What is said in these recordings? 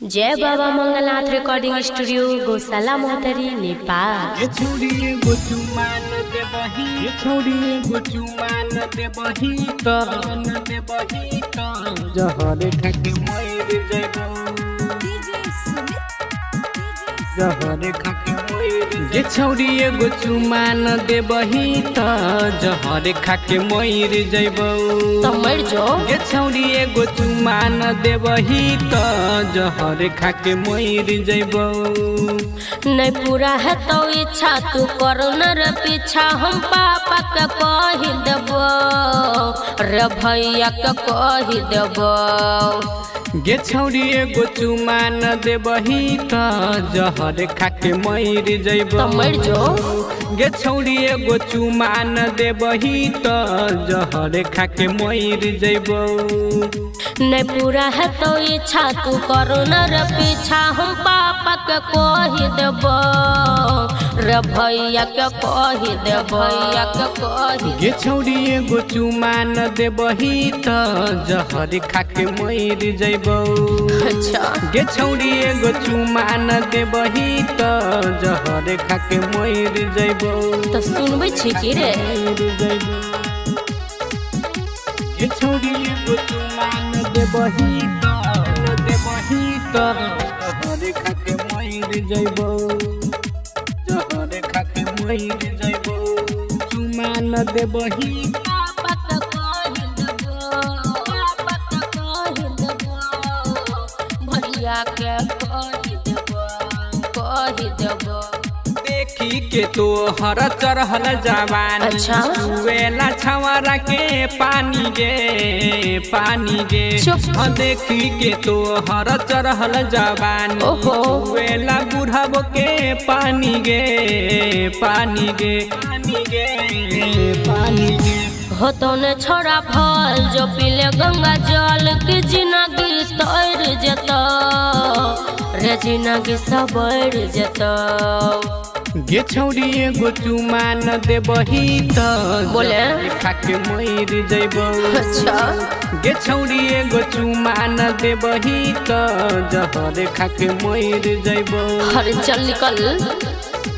जय बाबा Mangalnath recording studio गौशाला मोहतरी नेपाल। ये छोड़िए गोचुमान दे बही, ये छोड़िए गोचुमान दे बही तो न दे बही तो जहर खाके मर जइबो, जहर खाके मर। ये छोड़िए गोचुमान दे बही तो जहर खाके मर जइबो, तो मर जो। ये छोड़िए गोचुमान दे बही तो जहर खाके मर जइबो। नहीं पूरा है तो इच्छा तू करो न रे पीछा, हम पापा के कही देबो रे भैया के कही देबो। गे छौड़िए गोचुमान दे बही तो जहर खाके मर जइबो, तो मर जो। गे छौड़िए गोचुमान दे बही तो जहर खाके मर जइबो। नहीं पूरा है तो इच्छा तू करो न रे पीछा, हम पापा के कही देबो रे भैया के कही देबो, भैया के कही। गे छौड़िए गोचुमान दे बही तो जहर खाके मर जइबो। अच्छा गे छौड़िए गोचुमान दे बही तो जहर खाके मर जइबो। तो सुनबे छी की रे। ये छोड़िए गोचुमान दे बही तो जहर खाके मर जइबो, जहर खाके मर जइबो। चुमान दे बही पापा के कही देबो, पापा के कही देबो, भैया के कही देबो, कही देबो। देखी के तो हर चढ़ल जवानी, अच्छा। वेला छवरा के पानी गे, पानी गे। चुप। देखी के तो हर चढ़ल जवानी, ओहो। वेला बुढ़ाबो के पानी गे, पानी गे, पानी गे, पानी गे। हो तो ने छोड़ा फल जो पीले गंगा जल की जिंदगी तैर जतो रे, जिंदगी सबैर जतो। गे छौड़िए गोचुमान दे बही तो बोले? जहर खाके मर जइबो। अच्छा गे छौड़िए गोचुमान दे बही तो जहर खाके मर जइबो। अरे चल निकल।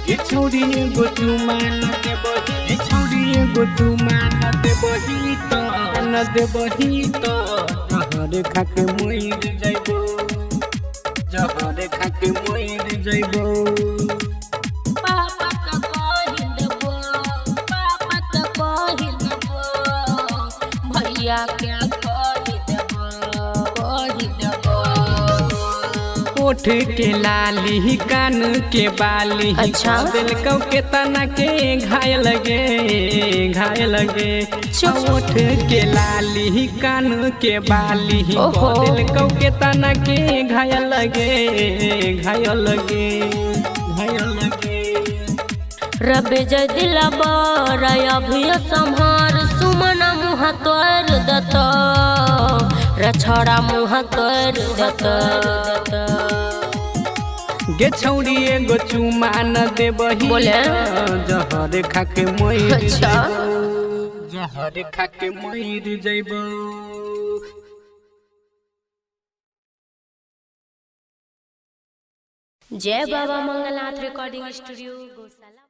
गे छौड़िए गोचुमान दे बही, गे छौड़िए गोचुमान दे बही तो न दे बही तो जहर खाके मर जइबो, जहर खाके मर जइबो। पापा के कही देबो, पापा के कही देबो, भैया के कही देबो, कही देबो। ओठ के लाली कान के बाली, अच्छा। दिल कौ के तना के घायल गे, घायल गे। चुप। ओठ के लाली कान के बाली, ओहो। दिल कौ के तना के घायल गे, घायल गे, घायल गे। रबे जय दिला बरा अभी संहार, सुमन मुँह तोर दतो रे छोड़ा मुँह तोर दतो। गे छौड़िए गोचुमान दे बही बोले? जहर खाके मर अच्छा। जइबो, जहर खाके मर जइबो। जय बाबा मंगलनाथ रिकॉर्डिंग स्टूडियो।